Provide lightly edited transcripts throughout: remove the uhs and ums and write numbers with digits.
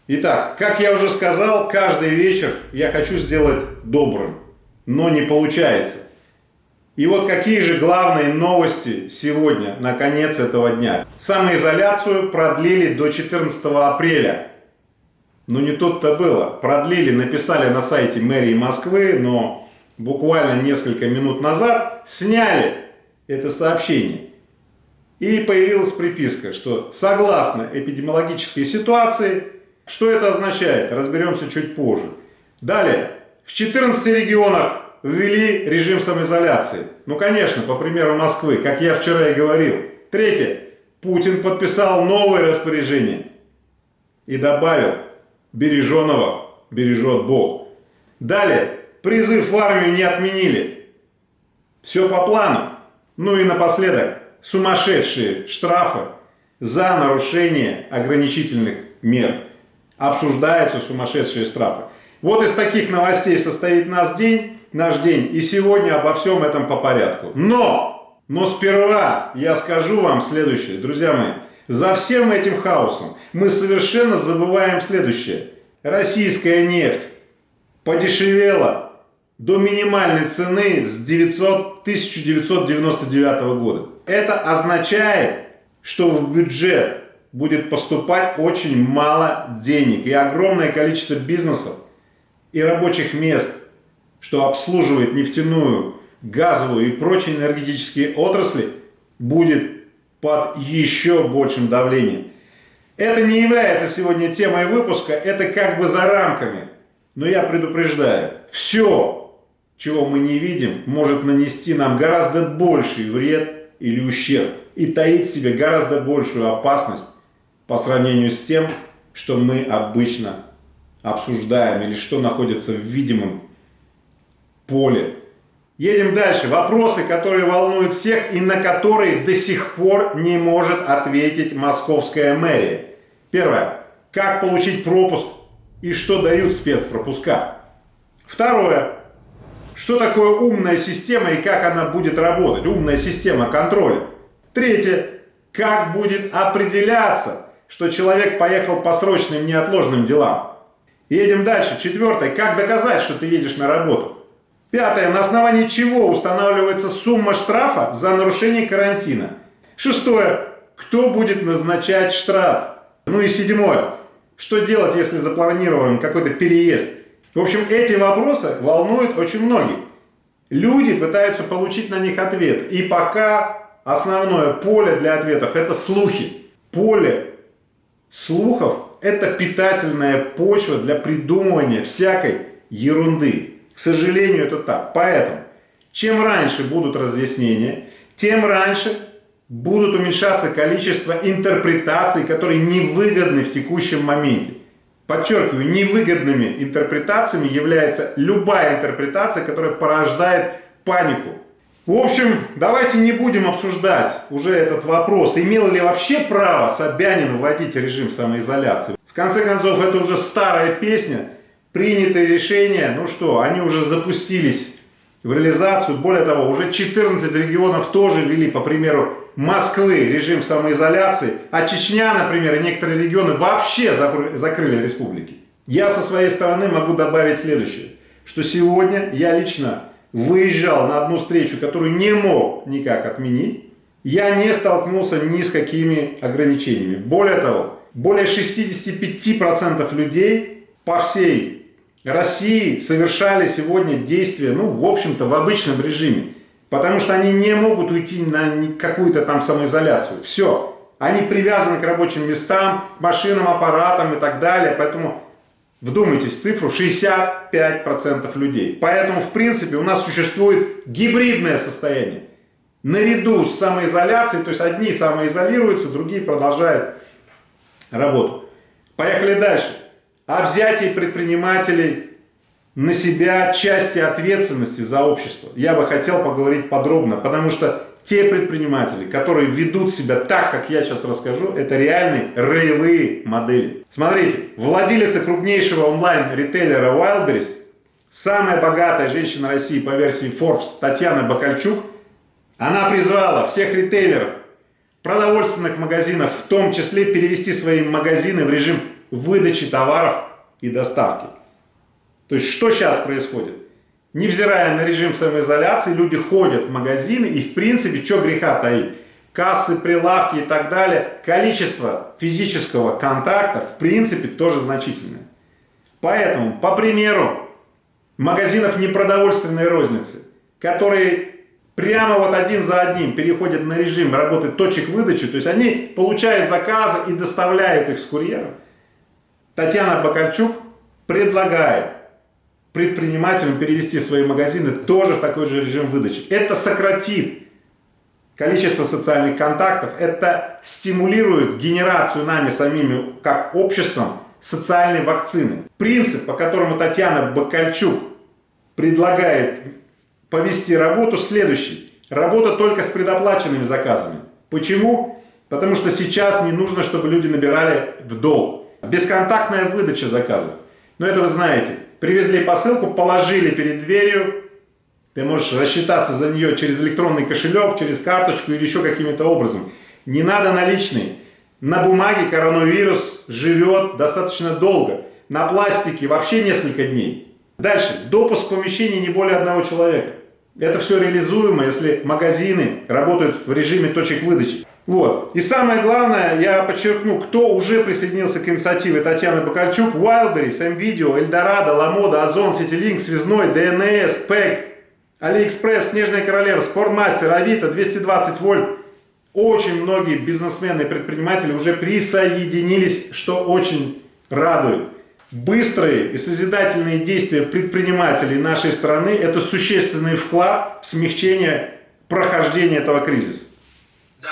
Итак, как я уже сказал, каждый вечер я хочу сделать добрым, но не получается. И вот какие же главные новости сегодня, на конец этого дня. Самоизоляцию продлили до 14 апреля. Но не тут-то было. Продлили, написали на сайте мэрии Москвы, но буквально несколько минут назад сняли это сообщение. И появилась приписка, что согласно эпидемиологической ситуации, что это означает, разберемся чуть позже. Далее, в 14 регионах ввели режим самоизоляции. Ну, конечно, по примеру Москвы, как я вчера и говорил. Третье, Путин подписал новое распоряжение и добавил: береженого бережет Бог. Далее, призыв в армию не отменили. Все по плану. Ну и напоследок, сумасшедшие штрафы за нарушение ограничительных мер. Обсуждаются сумасшедшие штрафы. Вот из таких новостей состоит наш день, и сегодня обо всем этом по порядку. Но сперва я скажу вам следующее, друзья мои. За всем этим хаосом мы совершенно забываем следующее. Российская нефть подешевела до минимальной цены с 1999 года. Это означает, что в бюджет будет поступать очень мало денег. И огромное количество бизнесов и рабочих мест, что обслуживает нефтяную, газовую и прочие энергетические отрасли, будет под еще большим давлением. Это не является сегодня темой выпуска, это как бы за рамками. Но я предупреждаю, все, чего мы не видим, может нанести нам гораздо больший вред или ущерб. И таит в себе гораздо большую опасность по сравнению с тем, что мы обычно обсуждаем или что находится в видимом поле. Едем дальше. Вопросы, которые волнуют всех и на которые до сих пор не может ответить московская мэрия. Первое. Как получить пропуск и что дают спецпропуска? Второе. Что такое умная система и как она будет работать? Умная система контроля. Третье. Как будет определяться, что человек поехал по срочным неотложным делам? Едем дальше. Четвертое. Как доказать, что ты едешь на работу? Пятое. На основании чего устанавливается сумма штрафа за нарушение карантина? Шестое. Кто будет назначать штраф? Ну и седьмое. Что делать, если запланирован какой-то переезд? В общем, эти вопросы волнуют очень многих. Люди пытаются получить на них ответ. И пока основное поле для ответов — это слухи. Поле слухов — это питательная почва для придумывания всякой ерунды. К сожалению, это так. Поэтому, чем раньше будут разъяснения, тем раньше будут уменьшаться количество интерпретаций, которые невыгодны в текущем моменте. Подчеркиваю, невыгодными интерпретациями является любая интерпретация, которая порождает панику. В общем, давайте не будем обсуждать уже этот вопрос, имел ли вообще право Собянин вводить режим самоизоляции. В конце концов, это уже старая песня, принятые решения, ну что, они уже запустились в реализацию. Более того, уже 14 регионов тоже ввели, по примеру Москвы, режим самоизоляции, а Чечня, например, и некоторые регионы вообще закрыли республики. Я со своей стороны могу добавить следующее, что сегодня я лично выезжал на одну встречу, которую не мог никак отменить. Я не столкнулся ни с какими ограничениями. Более того, более 65% людей по всей России совершали сегодня действия, ну, в общем-то, в обычном режиме. Потому что они не могут уйти на какую-то там самоизоляцию. Все. Они привязаны к рабочим местам, машинам, аппаратам и так далее. Поэтому вдумайтесь в цифру: 65% людей. Поэтому, в принципе, у нас существует гибридное состояние. Наряду с самоизоляцией, то есть одни самоизолируются, другие продолжают работу. Поехали дальше. О взятии предпринимателей на себя части ответственности за общество я бы хотел поговорить подробно, потому что те предприниматели, которые ведут себя так, как я сейчас расскажу, это реальные ролевые модели. Смотрите, владелица крупнейшего онлайн-ритейлера Wildberries, самая богатая женщина России по версии Forbes, Татьяна Бакальчук, она призвала всех ритейлеров, продовольственных магазинов, в том числе перевести свои магазины в режим выдачи товаров и доставки. То есть что сейчас происходит? Невзирая на режим самоизоляции, люди ходят в магазины и в принципе, что греха таить, кассы, прилавки и так далее, количество физического контакта в принципе тоже значительное. Поэтому, по примеру магазинов непродовольственной розницы, которые прямо вот один за одним переходят на режим работы точек выдачи, то есть они получают заказы и доставляют их с курьером, Татьяна Бакальчук предлагает предпринимателям перевести свои магазины тоже в такой же режим выдачи. Это сократит количество социальных контактов, это стимулирует генерацию нами самими, как обществом, социальной вакцины. Принцип, по которому Татьяна Бакальчук предлагает повести работу, следующий. Работа только с предоплаченными заказами. Почему? Потому что сейчас не нужно, чтобы люди набирали в долг. Бесконтактная выдача заказов. Но это вы знаете. Привезли посылку, положили перед дверью. Ты можешь рассчитаться за нее через электронный кошелек, через карточку или еще каким-то образом. Не надо наличные. На бумаге коронавирус живет достаточно долго. На пластике вообще несколько дней. Дальше. Допуск в помещение не более одного человека. Это все реализуемо, если магазины работают в режиме точек выдачи. Вот. И самое главное, я подчеркну, кто уже присоединился к инициативе Татьяны Бакальчук: Wildberries, МВидео, Эльдорадо, Ламода, Озон, Ситилинк, Связной, ДНС, ПЭК, Алиэкспресс, Снежная Королева, Спортмастер, Авито, 220 вольт. Очень многие бизнесмены и предприниматели уже присоединились, что очень радует. Быстрые и созидательные действия предпринимателей нашей страны – это существенный вклад в смягчение прохождения этого кризиса. Да,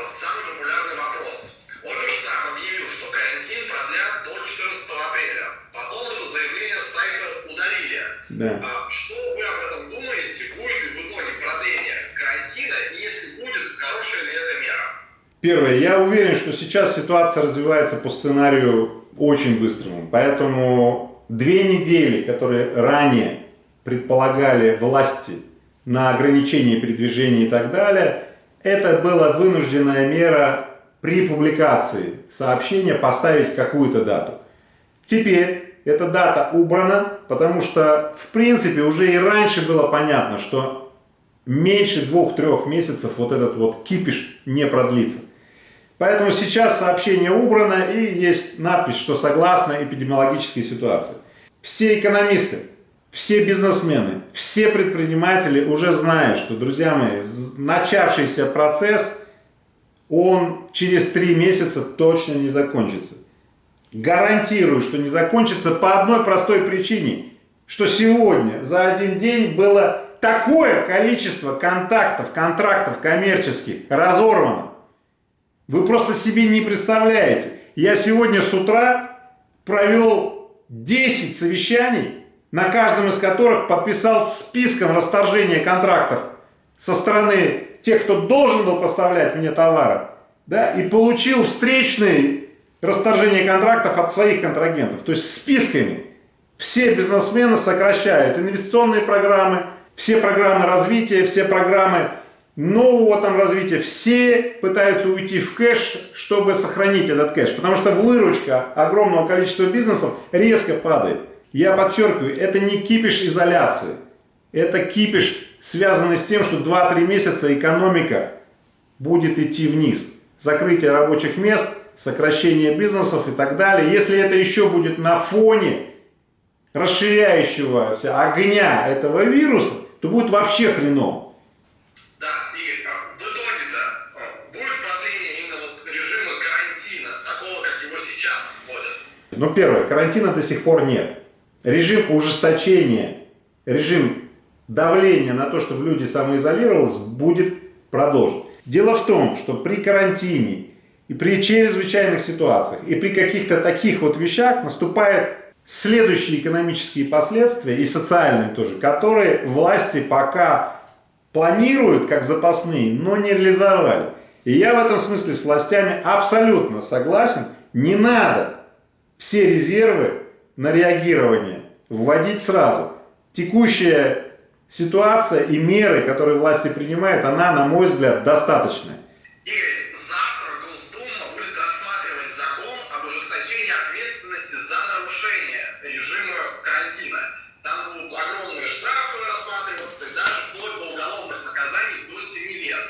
самый популярный вопрос. Оперштаб объявил, что карантин продлят до 14 апреля. Потом это заявление с сайта удалили. Да. Что вы об этом думаете? Будет ли в итоге продление карантина? И если будет, хорошая ли это мера? Первое. Я уверен, что сейчас ситуация развивается по сценарию очень быстрому. Поэтому 2 недели, которые ранее предполагали власти на ограничение передвижения и так далее, это была вынужденная мера при публикации сообщения поставить какую-то дату. Теперь эта дата убрана, потому что в принципе уже и раньше было понятно, что меньше 2-3 месяцев вот этот вот кипиш не продлится. Поэтому сейчас сообщение убрано и есть надпись, что согласно эпидемиологической ситуации. Все экономисты, все бизнесмены, все предприниматели уже знают, что, друзья мои, начавшийся процесс, он через 3 месяца точно не закончится. Гарантирую, что не закончится по одной простой причине, что сегодня за один день было такое количество контактов, контрактов коммерческих разорвано. Вы просто себе не представляете. Я сегодня с утра провел 10 совещаний, на каждом из которых подписал списком расторжения контрактов со стороны тех, кто должен был поставлять мне товары, да, и получил встречные расторжение контрактов от своих контрагентов. То есть списками. Все бизнесмены сокращают инвестиционные программы, все программы развития, все программы нового там развития, все пытаются уйти в кэш, чтобы сохранить этот кэш, потому что выручка огромного количества бизнесов резко падает. Я подчеркиваю, это не кипиш изоляции, это кипиш, связанный с тем, что 2-3 месяца экономика будет идти вниз. Закрытие рабочих мест, сокращение бизнесов и так далее. Если это еще будет на фоне расширяющегося огня этого вируса, то будет вообще хреново. Да, Игорь, в итоге-то будет продление именно вот режима карантина, такого, как его сейчас вводят? Ну, первое, карантина до сих пор нет. Режим ужесточения, режим давления на то, чтобы люди самоизолировались, будет продолжен. Дело в том, что при карантине и при чрезвычайных ситуациях, и при каких-то таких вот вещах наступают следующие экономические последствия, и социальные тоже, которые власти пока планируют как запасные, но не реализовали. И я в этом смысле с властями абсолютно согласен. Не надо все резервы на реагирование вводить сразу. Текущая ситуация и меры, которые власти принимают, она, на мой взгляд, достаточная. Игорь, завтра Госдума будет рассматривать закон об ужесточении ответственности ответственности за нарушение режима карантина. Там будут огромные штрафы рассматриваться и даже вплоть до уголовных наказаний до 7 лет.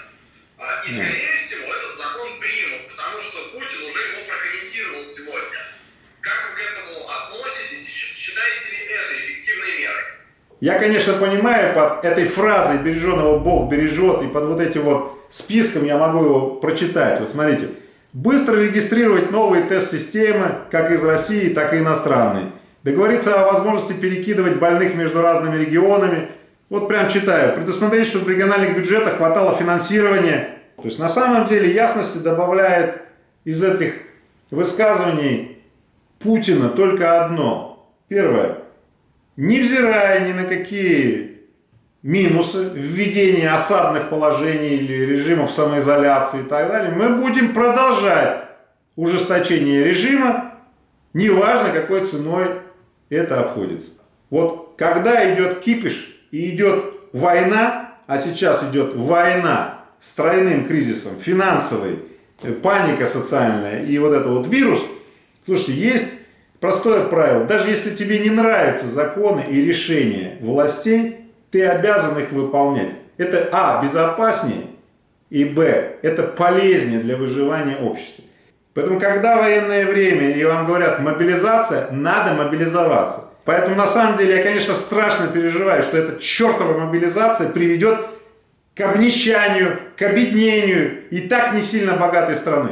И, скорее всего, этот закон примут, потому что Путин уже его прокомментировал сегодня. Как вы к этому относитесь и считаете ли это эффективной мерой? Я, конечно, понимаю, под этой фразой «береженого Бог бережет» и под вот этим вот списком я могу его прочитать. Вот смотрите. Быстро регистрировать новые тест-системы, как из России, так и иностранные. Договориться о возможности перекидывать больных между разными регионами. Вот прям читаю. Предусмотреть, чтобы в региональных бюджетах хватало финансирования. То есть на самом деле ясности добавляет из этих высказываний Путина только одно. Первое. Невзирая ни на какие минусы введения осадных положений или режимов самоизоляции и так далее, мы будем продолжать ужесточение режима, неважно какой ценой это обходится. Вот когда идет кипиш и идет война, а сейчас идет война с тройным кризисом, финансовый, паника социальная и вот этот вот вирус, слушайте, есть простое правило, даже если тебе не нравятся законы и решения властей, ты обязан их выполнять. Это а. безопаснее и б. это полезнее для выживания общества. Поэтому, когда военное время и вам говорят мобилизация, надо мобилизоваться. Поэтому, на самом деле, я, конечно, страшно переживаю, что эта чертова мобилизация приведет к обнищанию, к обеднению и так не сильно богатой страны.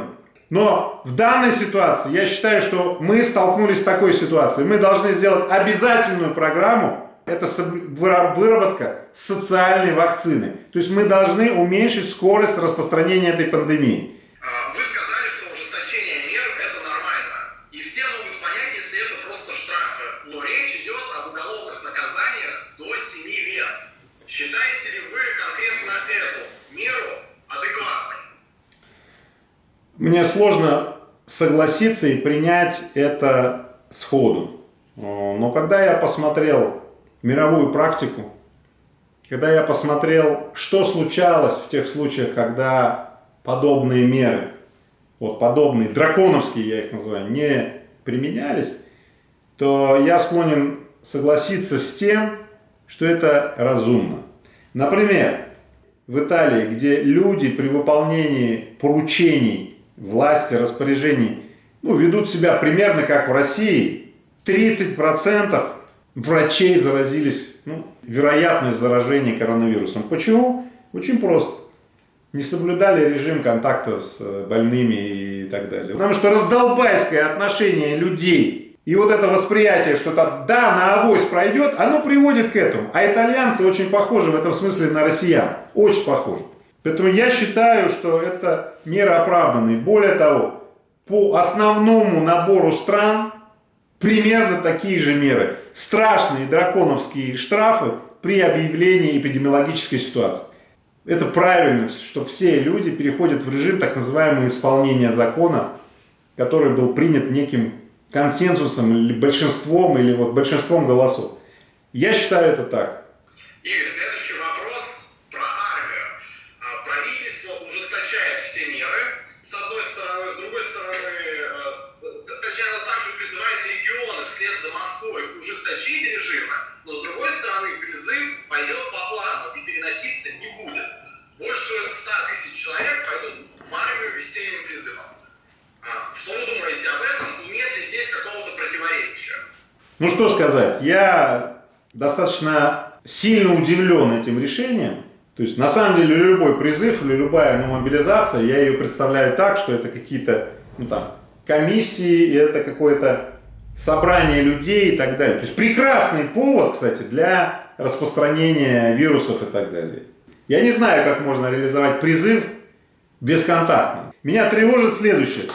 Но в данной ситуации я считаю, что мы столкнулись с такой ситуацией. Мы должны сделать обязательную программу. Это выработка социальной вакцины. То есть мы должны уменьшить скорость распространения этой пандемии. Вы сказали, что ужесточение мер – это нормально. И все могут понять, если это просто штрафы. Но речь идет об уголовных наказаниях до 7 лет. Считаете ли вы конкретно эту меру адекватной? Мне сложно согласиться и принять это сходу. Но когда я посмотрел мировую практику, когда я посмотрел, что случалось в тех случаях, когда подобные меры, вот подобные, драконовские я их называю, не применялись, то я склонен согласиться с тем, что это разумно. Например, в Италии, где люди при выполнении поручений власти, распоряжений, ведут себя примерно как в России, 30% врачей заразились, вероятность заражения коронавирусом. Почему? Очень просто. Не соблюдали режим контакта с больными и так далее. Потому что раздолбайское отношение людей и вот это восприятие, что да, на авось пройдет, оно приводит к этому. А итальянцы очень похожи в этом смысле на россиян. Очень похожи. Поэтому я считаю, что это меры оправданные. Более того, по основному набору стран примерно такие же меры. Страшные драконовские штрафы при объявлении эпидемиологической ситуации. Это правильно, что все люди переходят в режим так называемого исполнения закона, который был принят неким консенсусом или большинством голосов. Я считаю это так. Игорь, следующий вопрос про армию. Правительство ужесточает все меры, с одной стороны, с другой стороны, точнее, оно также призывает регионы вслед за Москвой ужесточить режимы, но с другой стороны, призыв пойдет по плану и переноситься не будет. Больше 100 тысяч человек пойдут в армию весенним призывом. Что вы думаете об этом и нет ли здесь какого-то противоречия? Ну что сказать, я достаточно сильно удивлен этим решением. То есть на самом деле любой призыв или любая мобилизация, я ее представляю так, что это какие-то комиссии, это какое-то собрание людей и так далее. То есть прекрасный повод, кстати, для распространения вирусов и так далее. Я не знаю, как можно реализовать призыв бесконтактно. Меня тревожит следующее.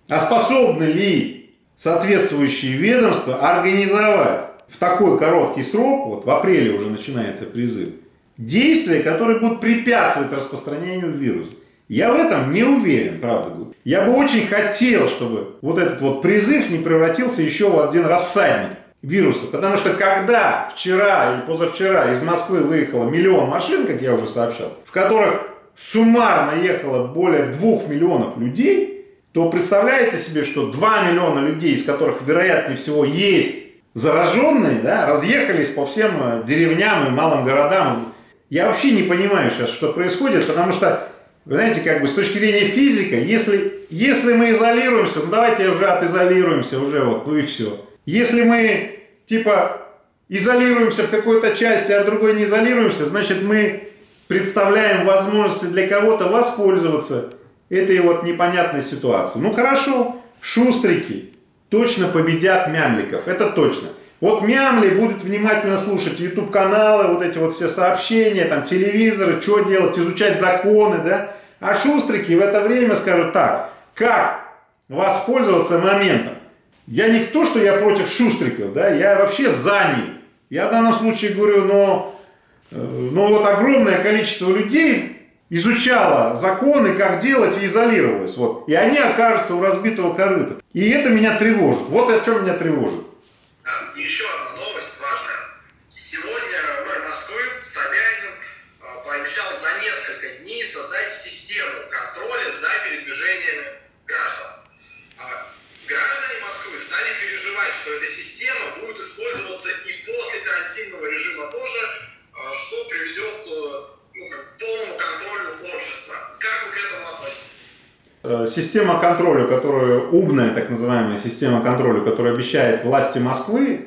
А способны ли соответствующие ведомства организовать в такой короткий срок, вот в апреле уже начинается призыв, действия, которые будут препятствовать распространению вируса? Я в этом не уверен, правда говорю. Я бы очень хотел, чтобы вот этот вот призыв не превратился еще в один рассадник вируса. Потому что когда вчера или позавчера из Москвы выехало 1 миллион машин, как я уже сообщал, в которых суммарно ехало более 2 миллионов людей, то представляете себе, что 2 миллиона людей, из которых, вероятнее всего, есть зараженные, да, разъехались по всем деревням и малым городам. Я вообще не понимаю сейчас, что происходит, потому что, вы знаете, как бы с точки зрения физика, если мы изолируемся, ну давайте уже отизолируемся, уже вот, ну и все. Если мы, типа, изолируемся в какой-то части, а в другой не изолируемся, значит мы представляем возможности для кого-то воспользоваться этой вот непонятной ситуацией. Ну хорошо, шустрики точно победят мямликов, это точно. Вот мямли будут внимательно слушать YouTube-каналы, вот эти вот все сообщения, там телевизоры, что делать, изучать законы, да. А шустрики в это время скажут так, как воспользоваться моментом. Я не то, что я против шустриков, да, я вообще за них. Я в данном случае говорю, но вот огромное количество людей изучало законы, как делать, и изолировалось. Вот. И они окажутся у разбитого корыта. И это меня тревожит. Вот о чем меня тревожит. Еще одна новость важная. Сегодня мэр Москвы Собянин пообещал за несколько дней создать систему контроля за передвижениями граждан. Граждане Москвы стали переживать, что эта система будет использоваться и после карантинного режима тоже, что приведет к полному контролю общества. Как вы к этому относитесь? Система контроля, умная так называемая система контроля, которую обещает власти Москвы,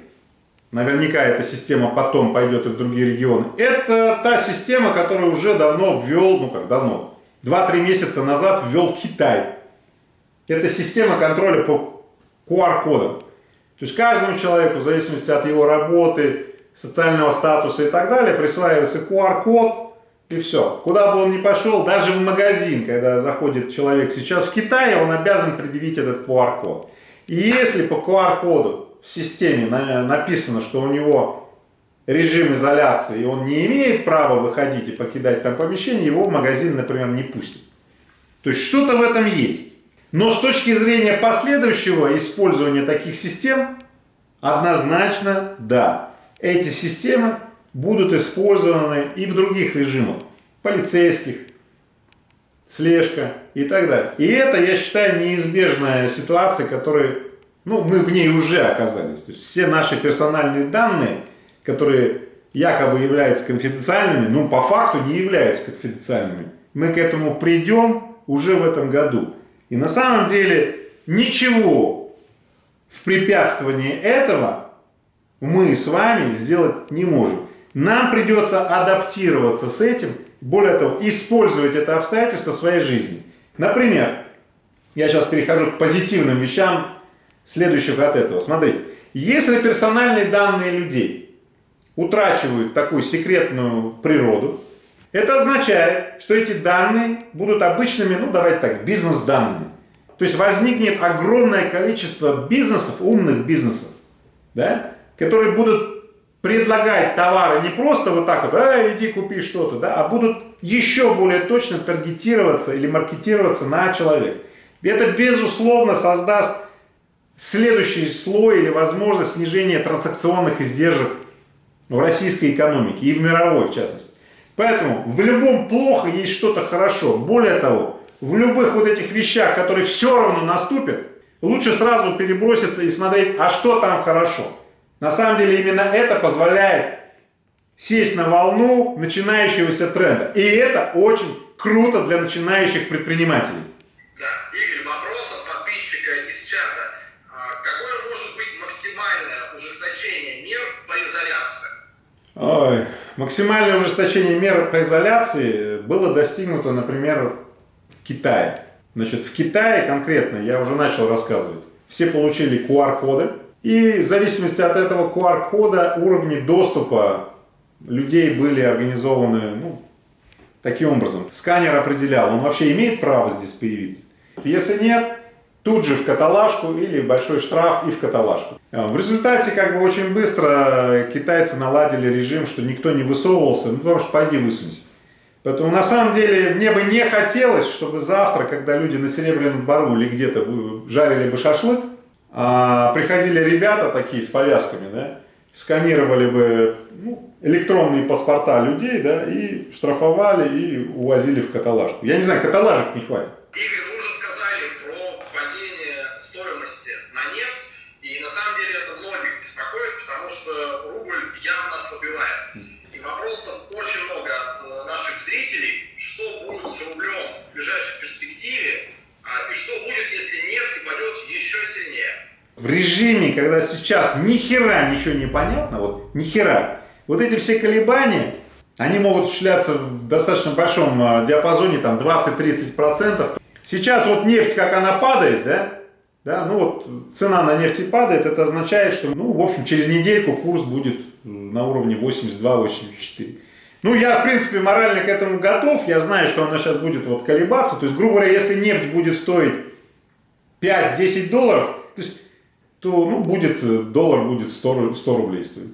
наверняка эта система потом пойдет и в другие регионы, это та система, которую уже давно ввел, 2-3 месяца назад ввел Китай. Это система контроля по QR-кодам. То есть каждому человеку, в зависимости от его работы, социального статуса и так далее, присваивается QR-код, и все. Куда бы он ни пошел, даже в магазин, когда заходит человек сейчас в Китае, он обязан предъявить этот QR-код. И если по QR-коду в системе написано, что у него режим изоляции, и он не имеет права выходить и покидать там помещение, его в магазин, например, не пустят. То есть что-то в этом есть. Но с точки зрения последующего использования таких систем, однозначно да. Эти системы будут использованы и в других режимах. Полицейских, слежка и так далее. И это, я считаю, неизбежная ситуация, которой мы в ней уже оказались. То есть все наши персональные данные, которые якобы являются конфиденциальными, по факту не являются конфиденциальными. Мы к этому придем уже в этом году. И на самом деле ничего в препятствовании этого мы с вами сделать не можем. Нам придется адаптироваться с этим, более того, использовать это обстоятельство в своей жизни. Например, я сейчас перехожу к позитивным вещам, следующих от этого. Смотрите, если персональные данные людей утрачивают такую секретную природу, это означает, что эти данные будут обычными, бизнес-данными. То есть возникнет огромное количество бизнесов, умных бизнесов, да, которые будут предлагать товары не просто вот так вот, иди купи что-то, да, а будут еще более точно таргетироваться или маркетироваться на человека. И это, безусловно, создаст следующий слой или возможность снижения транзакционных издержек в российской экономике и в мировой, в частности. Поэтому в любом плохо есть что-то хорошо. Более того, в любых вот этих вещах, которые все равно наступят, лучше сразу переброситься и смотреть, а что там хорошо. На самом деле именно это позволяет сесть на волну начинающегося тренда. И это очень круто для начинающих предпринимателей. Да, Игорь, вопрос от подписчика из чата. Какое может быть максимальное ужесточение мер по изоляции? Максимальное ужесточение мер по изоляции было достигнуто, например, в Китае. Значит, в Китае конкретно, я уже начал рассказывать, все получили QR-коды. И в зависимости от этого QR-кода уровни доступа людей были организованы таким образом. Сканер определял, он вообще имеет право здесь появиться. Если нет, тут же в каталажку или большой штраф и в каталажку. В результате очень быстро китайцы наладили режим, что никто не высовывался, потому что пойди высунься. Поэтому на самом деле мне бы не хотелось, чтобы завтра, когда люди на Серебряном Бару или где-то жарили бы шашлык, приходили ребята такие с повязками, да, сканировали бы электронные паспорта людей, да, и штрафовали, и увозили в каталажку. Я не знаю, каталажек не хватит. Игорь, вы уже сказали про стоимости на нефть. И на самом деле это многих беспокоит, потому что рубль явно ослабевает. И вопросов очень много от наших зрителей, что будет с рублем в ближайшей перспективе, и что будет, если нефть упадет еще сильнее. В режиме, когда сейчас ни хера ничего не понятно, вот ни хера, вот эти все колебания, они могут шляться в достаточно большом диапазоне, там 20-30%. Сейчас вот нефть, как она падает, да, ну вот цена на нефть падает, это означает, что, ну, в общем, через недельку курс будет на уровне 82-84. Ну, я, в принципе, морально к этому готов, я знаю, что она сейчас будет вот колебаться, то есть, грубо говоря, если нефть будет стоить 5-10 долларов, то ну, доллар будет 100 рублей стоить.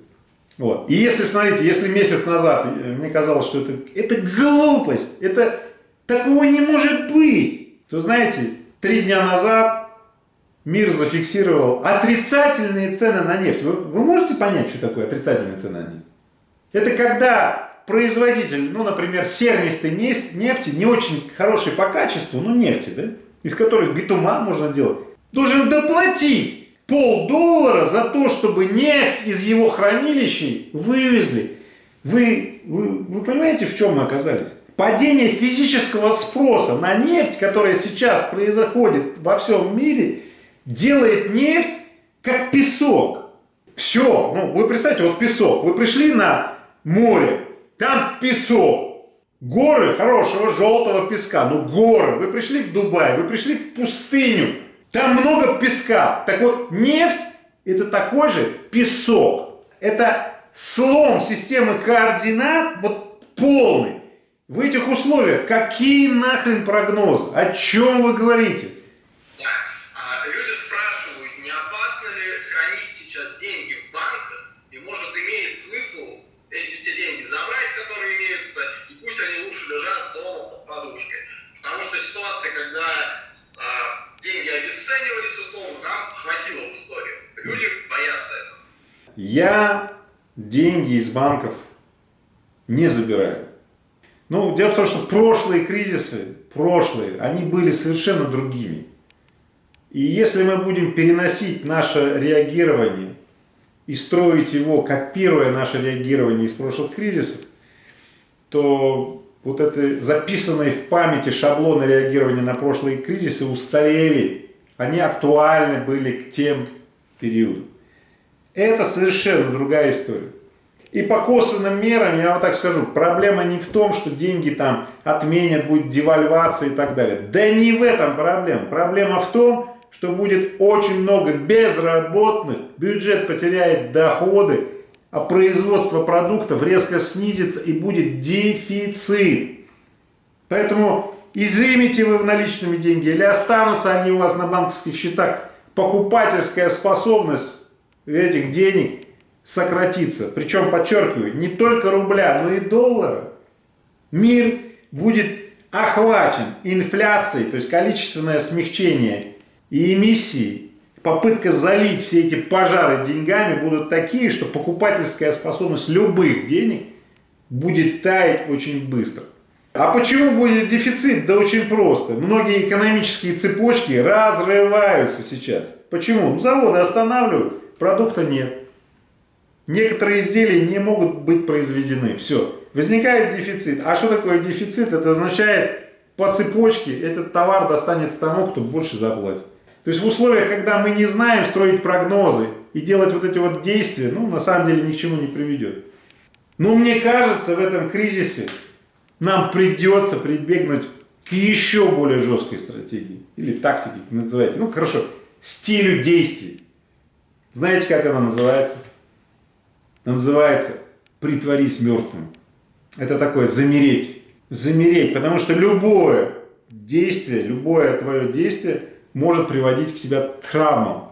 Вот. И если, смотрите, если месяц назад мне казалось, что это глупость, это такого не может быть, то, знаете, 3 дня назад мир зафиксировал отрицательные цены на нефть. Вы можете понять, что такое отрицательные цены на нефть? Это когда производитель, ну, например, сернистой нефти, не очень хорошей по качеству, ну, нефти, да, из которых битума можно делать, должен доплатить $0,50 за то, чтобы нефть из его хранилищей вывезли. Вы понимаете, в чем мы оказались? Падение физического спроса на нефть, которая сейчас происходит во всем мире, делает нефть как песок. Все, ну вы представьте, вот песок. Вы пришли на море, там песок. Горы хорошего желтого песка, ну горы. Вы пришли в Дубай, вы пришли в пустыню. Там много песка. Так вот, нефть это такой же песок. Это слом системы координат вот полный. В этих условиях какие нахрен прогнозы? О чем вы говорите? Люди спрашивают, не опасно ли хранить сейчас деньги в банках, и может имеет смысл эти все деньги забрать, которые имеются, и пусть они лучше лежат дома под подушкой. Потому что ситуация, когда деньги обесценивались, условно, нам хватило в истории. Люди боятся этого. Я деньги из банков не забираю. Ну, дело в том, что прошлые кризисы, они были совершенно другими. И если мы будем переносить наше реагирование и строить его, копируя наше реагирование из прошлых кризисов, то вот это записанные в памяти шаблоны реагирования на прошлые кризисы устарели. Они актуальны были к тем периодам. Это совершенно другая история. И по косвенным мерам, я вам так скажу, проблема не в том, что деньги там отменят, будет девальвация и так далее. Да не в этом проблема. Проблема в том, что будет очень много безработных, бюджет потеряет доходы, а производство продуктов резко снизится и будет дефицит. Поэтому изымите вы в наличными деньги или останутся они у вас на банковских счетах, покупательская способность этих денег сократится. Причем, подчеркиваю, не только рубля, но и доллара. Мир будет охвачен инфляцией, то есть количественное смягчение и эмиссии, попытка залить все эти пожары деньгами будут такие, что покупательская способность любых денег будет таять очень быстро. А почему будет дефицит? Да очень просто. Многие экономические цепочки разрываются сейчас. Почему? Ну, заводы останавливают, продукта нет. Некоторые изделия не могут быть произведены. Все. Возникает дефицит. А что такое дефицит? Это означает, по цепочке этот товар достанется тому, кто больше заплатит. То есть в условиях, когда мы не знаем строить прогнозы и делать вот эти вот действия, ну, на самом деле ни к чему не приведет. Но мне кажется, в этом кризисе нам придется прибегнуть к еще более жесткой стратегии. Или тактике, как называете. Ну, хорошо, стилю действий. Знаете, как она называется? Она называется «притворись мертвым». Это такое замереть. Замереть, потому что любое действие, любое твое действие может приводить к тебе травмам.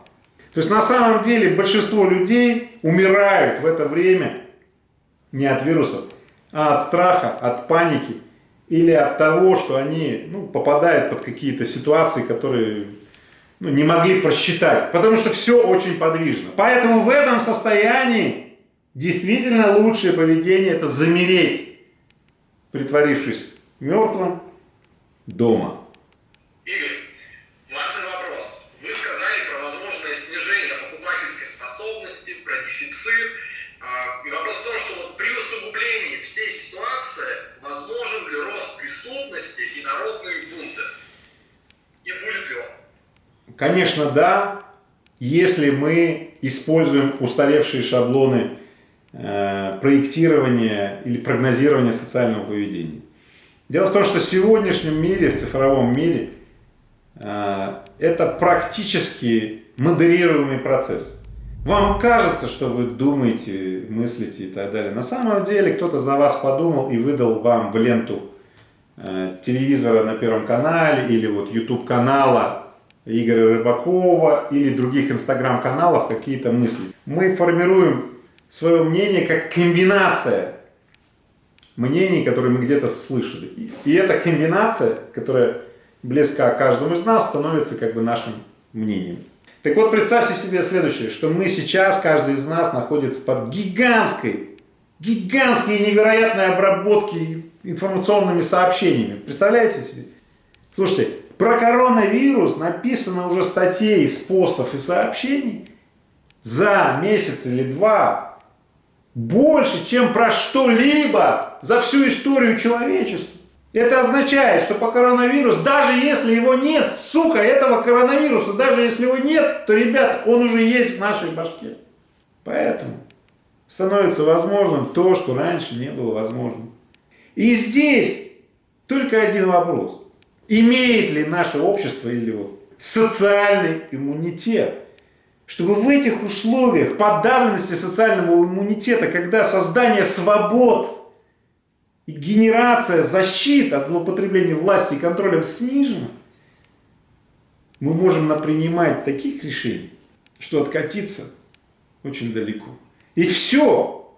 То есть на самом деле большинство людей умирают в это время не от вирусов, а от страха, от паники или от того, что они попадают под какие-то ситуации, которые не могли просчитать. Потому что все очень подвижно. Поэтому в этом состоянии действительно лучшее поведение — это замереть, притворившись мертвым дома. Игорь, важный вопрос. Вы сказали про Конечно, да, если мы используем устаревшие шаблоны проектирования или прогнозирования социального поведения. Дело в том, что в сегодняшнем мире, в цифровом мире, это практически модерируемый процесс. Вам кажется, что вы думаете, мыслите и так далее. На самом деле кто-то за вас подумал и выдал вам в ленту телевизора на Первом канале или вот YouTube канала Игоря Рыбакова или других инстаграм-каналов какие-то мысли. Мы формируем свое мнение как комбинация мнений, которые мы где-то слышали. И эта комбинация, которая близка каждому из нас, становится как бы нашим мнением. Так вот, представьте себе следующее, что мы сейчас, каждый из нас находится под гигантской невероятной обработки информационными сообщениями. Представляете себе? Слушайте, про коронавирус написано уже статей из постов и сообщений за месяц или два больше, чем про что-либо за всю историю человечества. Это означает, что по коронавирусу, даже если его нет, сука, этого коронавируса, даже если его нет, то, ребят, он уже есть в нашей башке. Поэтому становится возможным то, что раньше не было возможным. И здесь только один вопрос. Имеет ли наше общество или вот социальный иммунитет, чтобы в этих условиях подавленности социального иммунитета, когда создание свобод и генерация защит от злоупотребления власти и контролем снижена, мы можем напринимать таких решений, что откатиться очень далеко. И все,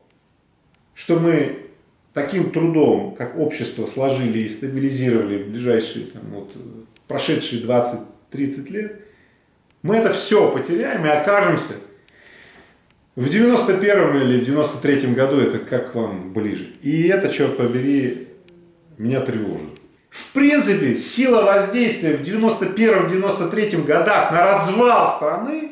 что мы таким трудом, как общество, сложили и стабилизировали в ближайшие, прошедшие 20-30 лет, мы это все потеряем и окажемся в 91-м или в 93-м году, это как вам ближе. И это, черт побери, меня тревожит. В принципе, сила воздействия в 91-93 годах на развал страны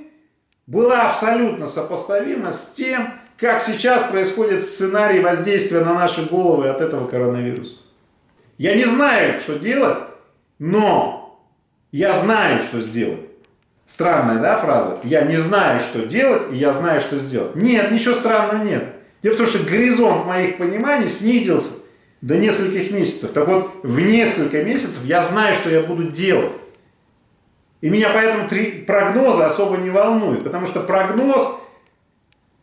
была абсолютно сопоставима с тем, как сейчас происходит сценарий воздействия на наши головы от этого коронавируса. Я не знаю, что делать, но я знаю, что сделать. Странная, да, фраза? Я не знаю, что делать, и я знаю, что сделать. Нет, ничего странного нет. Дело в том, что горизонт моих пониманий снизился до нескольких месяцев. Так вот, в несколько месяцев я знаю, что я буду делать. И меня поэтому прогнозы особо не волнуют, потому что прогноз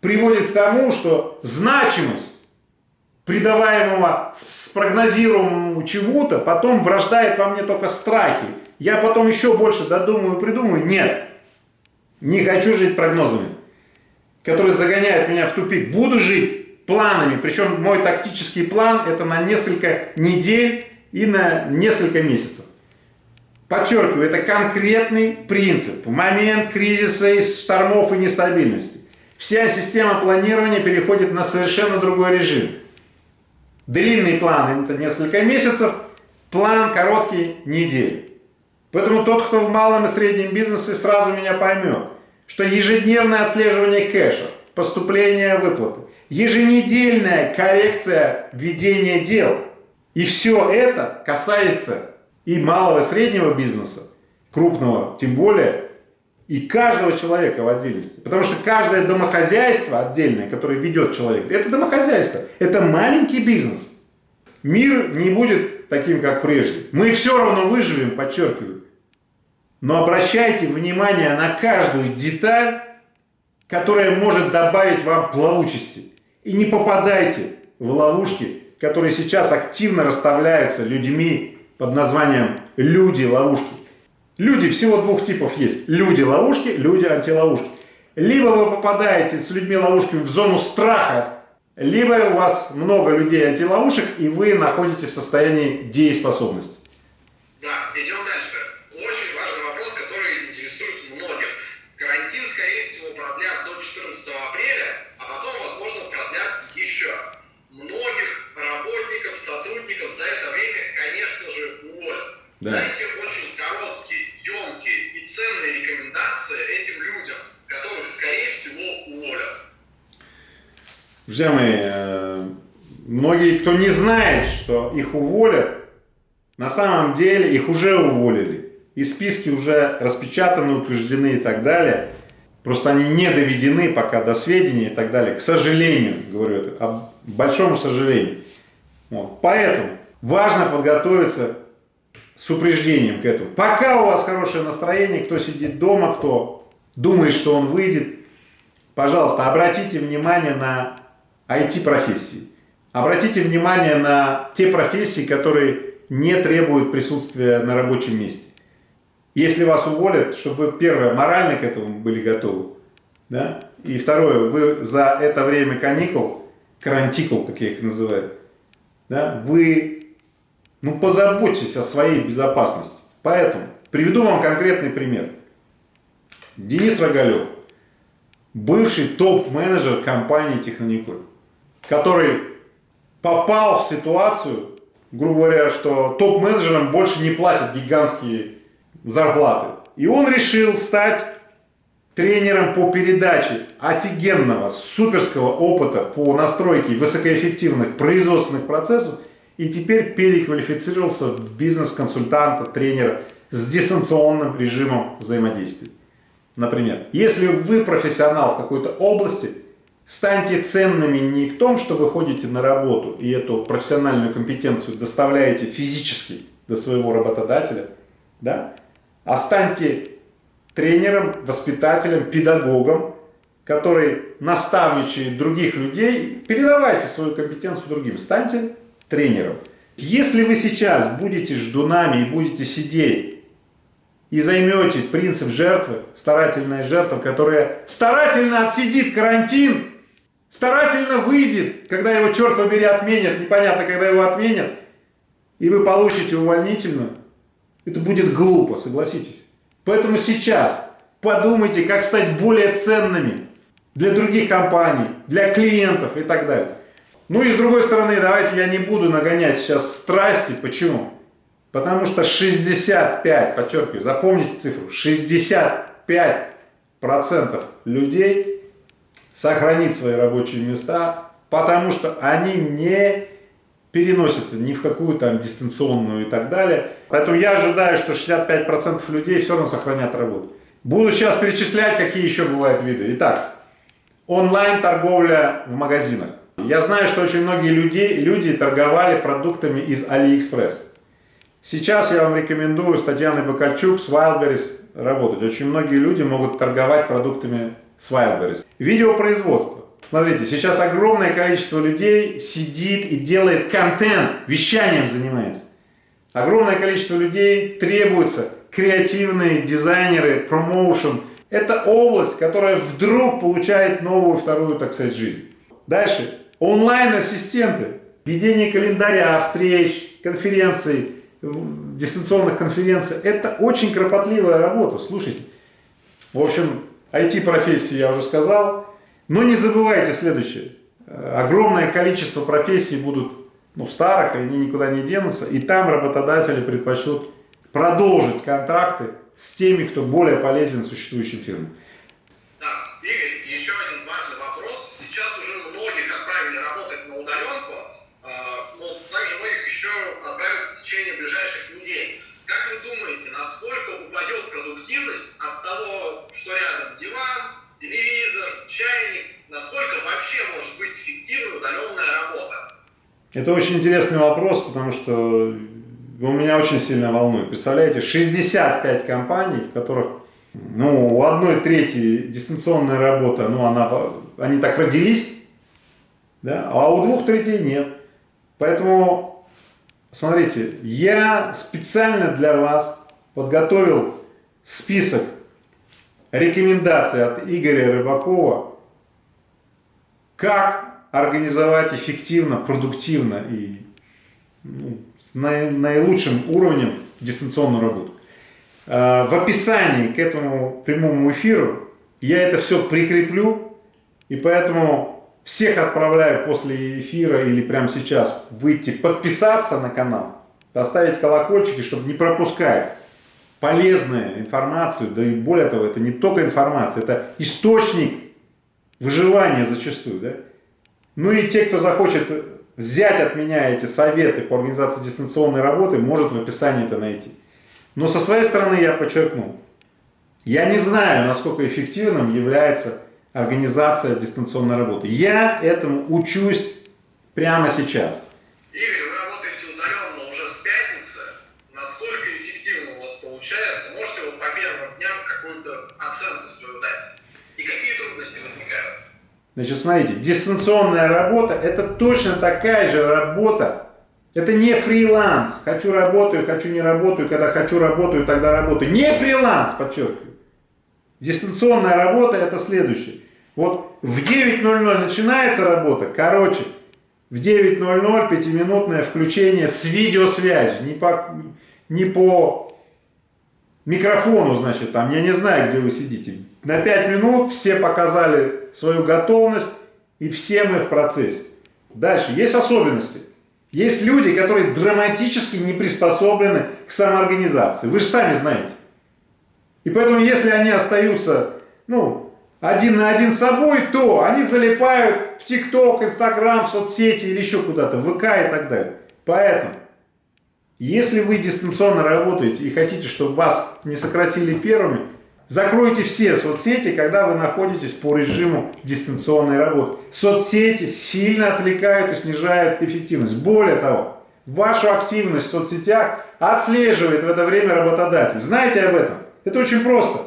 приводит к тому, что значимость придаваемого спрогнозируемому чему-то потом врождает во мне только страхи. Я потом еще больше додумаю и придумаю. Нет, не хочу жить прогнозами, которые загоняют меня в тупик. Буду жить планами, причем мой тактический план это на несколько недель и на несколько месяцев. Подчеркиваю, это конкретный принцип. В момент кризиса, и штормов и нестабильности вся система планирования переходит на совершенно другой режим. Длинный план это несколько месяцев, план короткий недели. Поэтому тот, кто в малом и среднем бизнесе, сразу меня поймет, что ежедневное отслеживание кэша, поступления выплаты, еженедельная коррекция ведения дел. И все это касается и малого и среднего бизнеса, крупного тем более, и каждого человека в отдельности. Потому что каждое домохозяйство отдельное, которое ведет человек, это домохозяйство, это маленький бизнес. Мир не будет таким, как прежде. Мы все равно выживем, подчеркиваю. Но обращайте внимание на каждую деталь, которая может добавить вам плавучести. И не попадайте в ловушки, которые сейчас активно расставляются людьми под названием «люди-ловушки». Люди всего двух типов есть. Люди-ловушки, люди-антиловушки. Либо вы попадаете с людьми-ловушками в зону страха, либо у вас много людей-антиловушек, и вы находитесь в состоянии дееспособности. Да, идем дальше. Очень важный вопрос, который интересует многих. Карантин, скорее всего, продлят до 14 апреля, а потом, возможно, продлят еще. Многих работников, сотрудников за это время, конечно же, уволят. Да. Дайте очень короткие, емкие и ценные рекомендации этим людям, которых, скорее всего, уволят. Друзья мои, многие, кто не знает, что их уволят, на самом деле их уже уволили. и списки уже распечатаны, утверждены и так далее. Просто они не доведены пока до сведения и так далее. К сожалению, говорю это, большому сожалению. Вот. Поэтому важно подготовиться с упреждением к этому. Пока у вас хорошее настроение, кто сидит дома, кто думает, что он выйдет, пожалуйста, обратите внимание на IT-профессии. Обратите внимание на те профессии, которые не требуют присутствия на рабочем месте. Если вас уволят, чтобы вы, первое, морально к этому были готовы, да? И второе, вы за это время каникул, карантикул, как я их называю, да, вы позаботьтесь о своей безопасности. Поэтому приведу вам конкретный пример. Денис Рогалев, бывший топ-менеджер компании Технониколь, который попал в ситуацию, грубо говоря, что топ-менеджерам больше не платят гигантские зарплаты. И он решил стать тренером по передаче офигенного, суперского опыта по настройке высокоэффективных производственных процессов и теперь переквалифицировался в бизнес-консультанта, тренера с дистанционным режимом взаимодействия. Например, если вы профессионал в какой-то области, станьте ценными не в том, что вы ходите на работу и эту профессиональную компетенцию доставляете физически до своего работодателя, да? А станьте тренером, воспитателем, педагогом, который наставничает других людей, передавайте свою компетенцию другим, станьте тренером. Если вы сейчас будете ждунами и будете сидеть и займете принцип жертвы, старательная жертва, которая старательно отсидит карантин, старательно выйдет, когда его, черт побери, отменят, непонятно, когда его отменят, и вы получите увольнительную, это будет глупо, согласитесь. Поэтому сейчас подумайте, как стать более ценными для других компаний, для клиентов и так далее. Ну и с другой стороны, давайте я не буду нагонять сейчас страсти. Почему? Потому что 65, подчеркиваю, запомните цифру, 65% людей сохранит свои рабочие места, потому что они не переносятся ни в какую там дистанционную и так далее. Поэтому я ожидаю, что 65% людей все равно сохранят работу. Буду сейчас перечислять, какие еще бывают виды. Итак, онлайн-торговля в магазинах. Я знаю, что очень многие люди торговали продуктами из AliExpress. Сейчас я вам рекомендую с Татьяной Бакальчук, с Wildberries работать. Очень многие люди могут торговать продуктами с Wildberries. Видеопроизводство. Смотрите, сейчас огромное количество людей сидит и делает контент, вещанием занимается. Огромное количество людей требуется, креативные дизайнеры, промоушен. Это область, которая вдруг получает новую, вторую, так сказать, жизнь. Дальше. Онлайн-ассистенты. Ведение календаря, встреч, конференций, дистанционных конференций. Это очень кропотливая работа. Слушайте. В общем, IT-профессии я уже сказал. Но не забывайте следующее. Огромное количество профессий будут старых, и они никуда не денутся. И там работодатели предпочтут продолжить контракты с теми, кто более полезен существующим фирмам. Да, Игорь, еще один важный вопрос. Сейчас уже многих отправили работать на удаленку, но также многих еще отправят в течение ближайших недель. Как вы думаете, насколько упадет продуктивность от того, что рядом диван, телевизор, чайник, насколько вообще может быть эффективной удаленная работа? Это очень интересный вопрос, потому что он меня очень сильно волнует. Представляете, 65 компаний, в которых у 1/3 дистанционная работа, они так родились, да, а у 2/3 нет. Поэтому, смотрите, я специально для вас подготовил список рекомендаций от Игоря Рыбакова, как организовать эффективно, продуктивно и с наилучшим уровнем дистанционную работу. В описании к этому прямому эфиру я это все прикреплю, и поэтому всех отправляю после эфира или прямо сейчас выйти подписаться на канал, поставить колокольчики, чтобы не пропускать полезную информацию, да и более того, это не только информация, это источник выживания зачастую, да? Ну и те, кто захочет взять от меня эти советы по организации дистанционной работы, может в описании это найти. Но со своей стороны я подчеркну, я не знаю, насколько эффективным является организация дистанционной работы. Я этому учусь прямо сейчас. Игорь, вы работаете удаленно уже с пятницы. Насколько эффективно у вас получается? Можете вот по первым дням какую-то оценку свою дать? И какие трудности возникают? Значит, смотрите, дистанционная работа – это точно такая же работа. Это не фриланс. Хочу работаю, хочу не работаю, когда хочу работаю, тогда работаю. Не фриланс, подчеркиваю. Дистанционная работа – это следующее. Вот в 9:00 начинается работа, короче, в 9:00 пятиминутное включение с видеосвязью, не по микрофону, значит, там, я не знаю, где вы сидите. На 5 минут все показали свою готовность, и все мы в процессе. Дальше, есть особенности. Есть люди, которые драматически не приспособлены к самоорганизации. Вы же сами знаете. И поэтому, если они остаются, один на один с собой, то они залипают в ТикТок, Инстаграм, соцсети или еще куда-то, в ВК и так далее. Поэтому, если вы дистанционно работаете и хотите, чтобы вас не сократили первыми, закройте все соцсети, когда вы находитесь по режиму дистанционной работы. Соцсети сильно отвлекают и снижают эффективность. Более того, вашу активность в соцсетях отслеживает в это время работодатель. Знаете об этом? Это очень просто.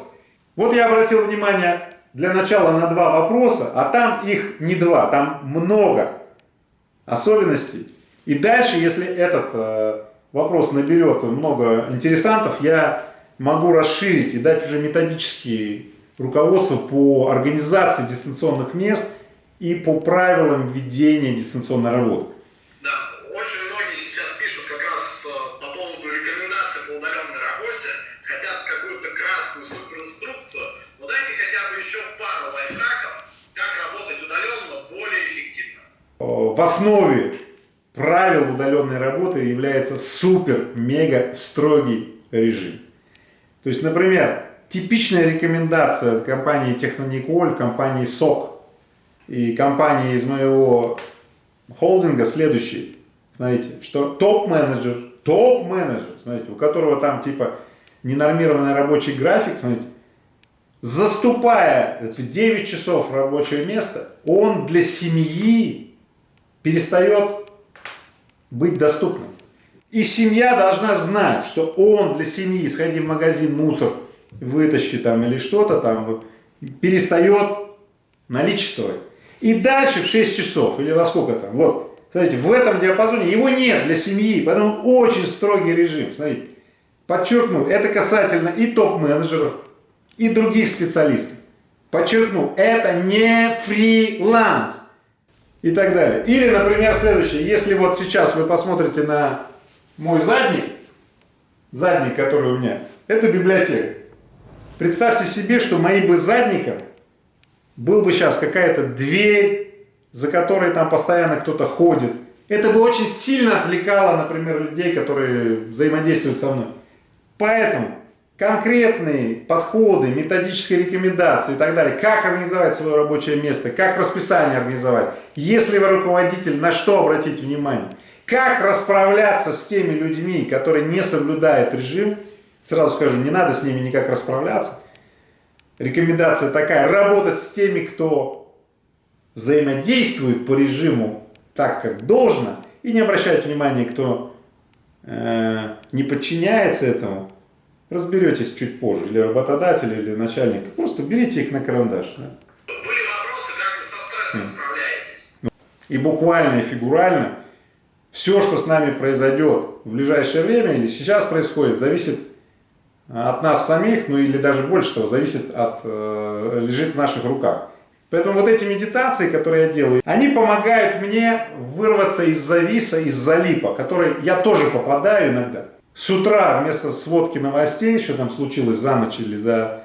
Вот я обратил внимание для начала на 2 вопроса, а там их не 2, там много особенностей. И дальше, если этот вопрос наберет много интересантов, я могу расширить и дать уже методические руководства по организации дистанционных мест и по правилам ведения дистанционной работы. Да, очень многие сейчас пишут как раз по поводу рекомендаций по удаленной работе, хотят какую-то краткую суперинструкцию, но дайте хотя бы еще пару лайфхаков, как работать удаленно более эффективно. В основе правил удаленной работы является супер-мега строгий режим. То есть, например, типичная рекомендация компании Технониколь, компании СОК и компании из моего холдинга следующая. Смотрите, что топ-менеджер, смотрите, у которого там типа ненормированный рабочий график, смотрите, заступая в 9 часов рабочее место, он для семьи перестает быть доступным. И семья должна знать, что он для семьи, сходи в магазин, мусор вытащи там или что-то там, перестает наличествовать. И дальше в 6 часов или во сколько там, вот, смотрите, в этом диапазоне его нет для семьи, поэтому очень строгий режим. Смотрите, подчеркну, это касательно и топ-менеджеров, и других специалистов. Подчеркну, это не фриланс и так далее. Или, например, следующее, если вот сейчас вы посмотрите на мой задник, который у меня, это библиотека. Представьте себе, что моим бы задником был бы сейчас какая-то дверь, за которой там постоянно кто-то ходит. Это бы очень сильно отвлекало, например, людей, которые взаимодействуют со мной. Поэтому конкретные подходы, методические рекомендации и так далее, как организовать свое рабочее место, как расписание организовать, если вы руководитель, на что обратить внимание, как расправляться с теми людьми, которые не соблюдают режим. Сразу скажу, не надо с ними никак расправляться. Рекомендация такая: работать с теми, кто взаимодействует по режиму так, как должно, и не обращать внимания, кто не подчиняется этому. Разберетесь чуть позже, или работодатель, или начальник. Просто берите их на карандаш. Да? Были вопросы, как вы со стрессом справляетесь? И буквально, и фигурально, все, что с нами произойдет в ближайшее время или сейчас происходит, зависит от нас самих, или даже больше того, зависит лежит в наших руках. Поэтому вот эти медитации, которые я делаю, они помогают мне вырваться из зависа, из залипа, который я тоже попадаю иногда. С утра вместо сводки новостей, что там случилось за ночь или за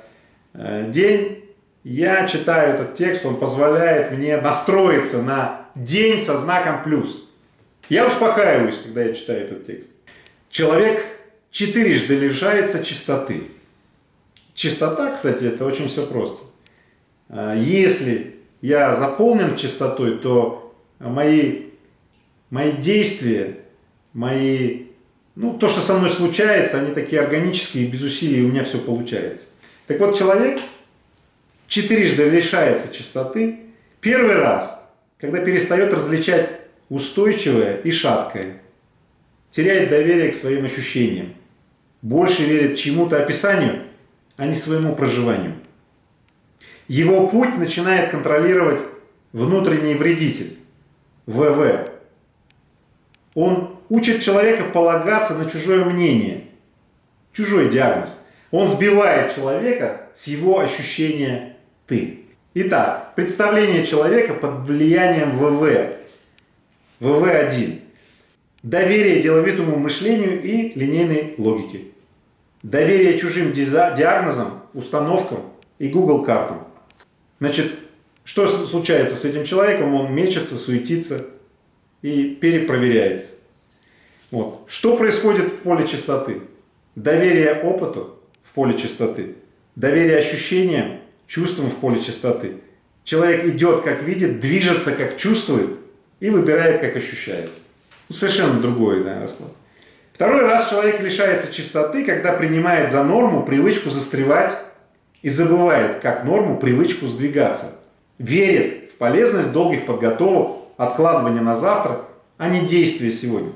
день, я читаю этот текст, он позволяет мне настроиться на день со знаком плюс. Я успокаиваюсь, когда я читаю этот текст. Человек 4 лишается чистоты. Чистота, кстати, это очень все просто. Если я заполнен чистотой, то мои действия, мои Ну, то, что со мной случается, они такие органические, без усилий у меня все получается. Так вот, человек четырежды лишается чистоты. Первый раз, когда перестает различать устойчивое и шаткое, теряет доверие к своим ощущениям, больше верит чему-то описанию, а не своему проживанию. Его путь начинает контролировать внутренний вредитель, ВВ. Он учит человека полагаться на чужое мнение, чужой диагноз. Он сбивает человека с его ощущения «ты». Итак, представление человека под влиянием ВВ. ВВ1. Доверие деловитому мышлению и линейной логике. Доверие чужим диагнозам, установкам и Google картам. Значит, что случается с этим человеком? Он мечется, суетится и перепроверяется. Вот. Что происходит в поле чистоты? Доверие опыту в поле чистоты. Доверие ощущениям, чувствам в поле чистоты. Человек идет как видит, движется как чувствует и выбирает как ощущает. Совершенно другой, да, расклад. Второй раз человек лишается чистоты, когда принимает за норму привычку застревать и забывает как норму привычку сдвигаться. Верит в полезность долгих подготовок, откладывания на завтра, а не действия сегодня.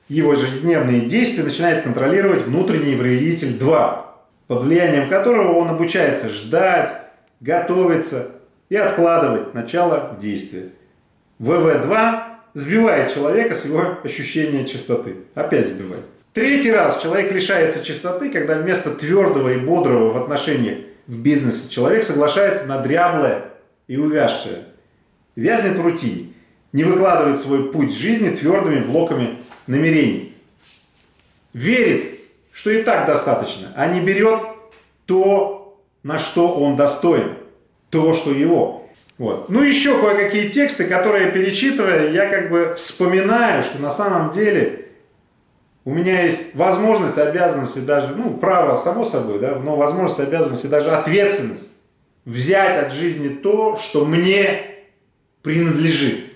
Его ежедневные действия начинает контролировать внутренний вредитель 2, под влиянием которого он обучается ждать, готовиться и откладывать начало действия. ВВ2 сбивает человека с его ощущения чистоты. Опять сбивает. Третий раз человек лишается чистоты, когда вместо твердого и бодрого в отношениях в бизнесе человек соглашается на дряблое и увязшее. Вязнет в рутине. Не выкладывает свой путь жизни твердыми блоками намерений. Верит, что и так достаточно, а не берет то, на что он достоин. То, что его. Вот. Ну, еще кое-какие тексты, которые, перечитывая, я как бы вспоминаю, что на самом деле у меня есть возможность, обязанность и даже, ну, право, само собой, да, но возможность, обязанность и даже ответственность взять от жизни то, что мне принадлежит.